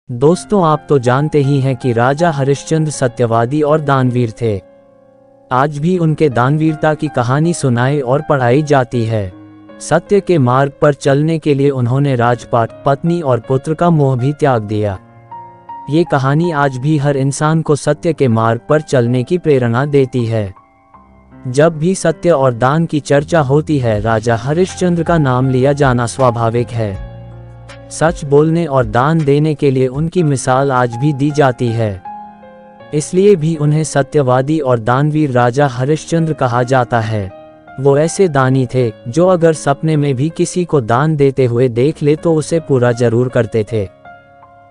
दोस्तों, आप तो जानते ही हैं कि राजा हरिश्चंद्र सत्यवादी और दानवीर थे। आज भी उनके दानवीरता की कहानी सुनाई और पढ़ाई जाती है। सत्य के मार्ग पर चलने के लिए उन्होंने राजपाट, पत्नी और पुत्र का मोह भी त्याग दिया। ये कहानी आज भी हर इंसान को सत्य के मार्ग पर चलने की प्रेरणा देती है। जब भी सत्य और दान की चर्चा होती है, राजा हरिश्चंद्र का नाम लिया जाना स्वाभाविक है। सच बोलने और दान देने के लिए उनकी मिसाल आज भी दी जाती है। इसलिए भी उन्हें सत्यवादी और दानवीर राजा हरिश्चंद्र कहा जाता है। वो ऐसे दानी थे जो अगर सपने में भी किसी को दान देते हुए देख ले तो उसे पूरा जरूर करते थे।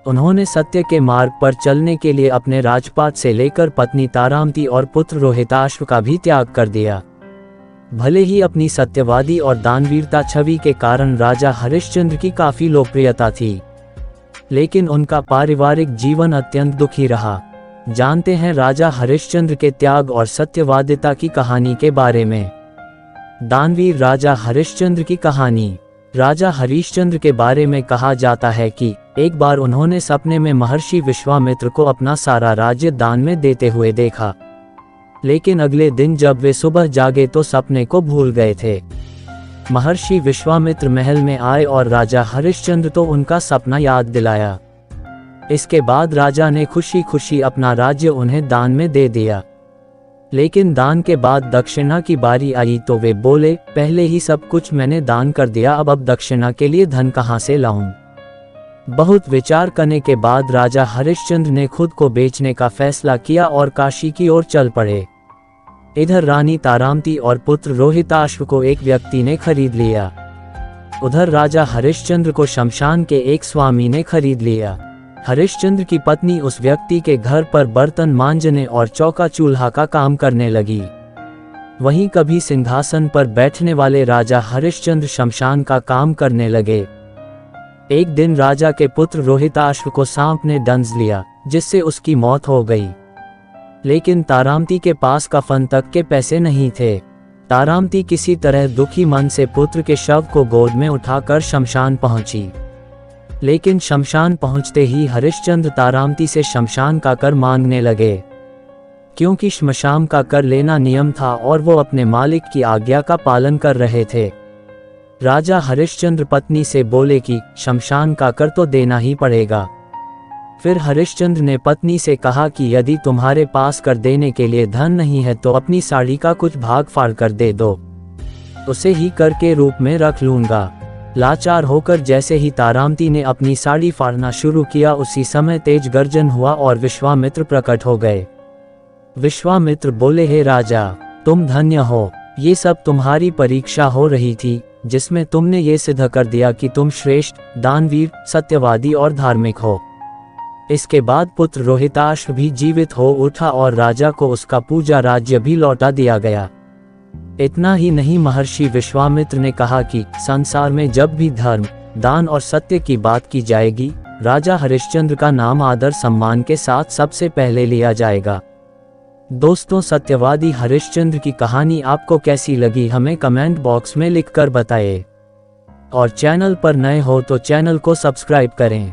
उन्होंने सत्य के मार्ग पर चलने के लिए अपने राजपाट से लेकर पत्नी तारामती और पुत्र रोहिताश्व का भी त्याग कर दिया। भले ही अपनी सत्यवादी और दानवीरता छवि के कारण राजा हरिश्चंद्र की काफी लोकप्रियता थी, लेकिन उनका पारिवारिक जीवन अत्यंत दुखी रहा। जानते हैं राजा हरिश्चंद्र के त्याग और सत्यवादिता की कहानी के बारे में। दानवीर राजा हरिश्चंद्र की कहानी। राजा हरिश्चंद्र के बारे में कहा जाता है कि एक बार उन्होंने सपने में महर्षि विश्वामित्र को अपना सारा राज्य दान में देते हुए देखा, लेकिन अगले दिन जब वे सुबह जागे तो सपने को भूल गए थे। महर्षि विश्वामित्र महल में आए और राजा हरिश्चंद्र तो उनका सपना याद दिलाया। इसके बाद राजा ने खुशी खुशी अपना राज्य उन्हें दान में दे दिया। लेकिन दान के बाद दक्षिणा की बारी आई तो वे बोले, पहले ही सब कुछ मैंने दान कर दिया, अब दक्षिणा के लिए धन कहाँ से लाऊं। बहुत विचार करने के बाद राजा हरिश्चंद्र ने खुद को बेचने का फैसला किया और काशी की ओर चल पड़े। इधर रानी तारामती और पुत्र रोहिताश्व को एक व्यक्ति ने खरीद लिया। उधर राजा हरिश्चंद्र को शमशान के एक स्वामी ने खरीद लिया। हरिश्चंद्र की पत्नी उस व्यक्ति के घर पर बर्तन मांजने और चौका चूल्हा का काम करने लगी। वहीं कभी सिंहासन पर बैठने वाले राजा हरिश्चंद्र शमशान का काम करने लगे। एक दिन राजा के पुत्र रोहिताश्व को सांप ने डंस लिया, जिससे उसकी मौत हो गई। लेकिन तारामती के पास कफन तक के पैसे नहीं थे। तारामती किसी तरह दुखी मन से पुत्र के शव को गोद में उठाकर शमशान पहुंची। लेकिन शमशान पहुंचते ही हरिश्चंद्र तारामती से शमशान का कर मांगने लगे, क्योंकि श्मशान का कर लेना नियम था और वो अपने मालिक की आज्ञा का पालन कर रहे थे। राजा हरिश्चंद्र पत्नी से बोले कि शमशान का कर तो देना ही पड़ेगा। फिर हरिश्चंद्र ने पत्नी से कहा कि यदि तुम्हारे पास कर देने के लिए धन नहीं है तो अपनी साड़ी का कुछ भाग फाड़ कर दे दो, उसे ही कर के रूप में रख लूंगा। लाचार होकर जैसे ही तारामती ने अपनी साड़ी फाड़ना शुरू किया, उसी समय तेज गर्जन हुआ और विश्वामित्र प्रकट हो गए। विश्वामित्र बोले, हे राजा, तुम धन्य हो, ये सब तुम्हारी परीक्षा हो रही थी, जिसमें तुमने ये सिद्ध कर दिया कि तुम श्रेष्ठ, दानवीर, सत्यवादी और धार्मिक हो। इसके बाद पुत्र रोहिताश्व भी जीवित हो उठा और राजा को उसका पूजा राज्य भी लौटा दिया गया। इतना ही नहीं, महर्षि विश्वामित्र ने कहा कि संसार में जब भी धर्म, दान और सत्य की बात की जाएगी, राजा हरिश्चंद्र का नाम आदर सम्मान के साथ सबसे पहले लिया जाएगा। दोस्तों, सत्यवादी हरिश्चंद्र की कहानी आपको कैसी लगी हमें कमेंट बॉक्स में लिखकर बताएं। और चैनल पर नए हो तो चैनल को सब्सक्राइब करें।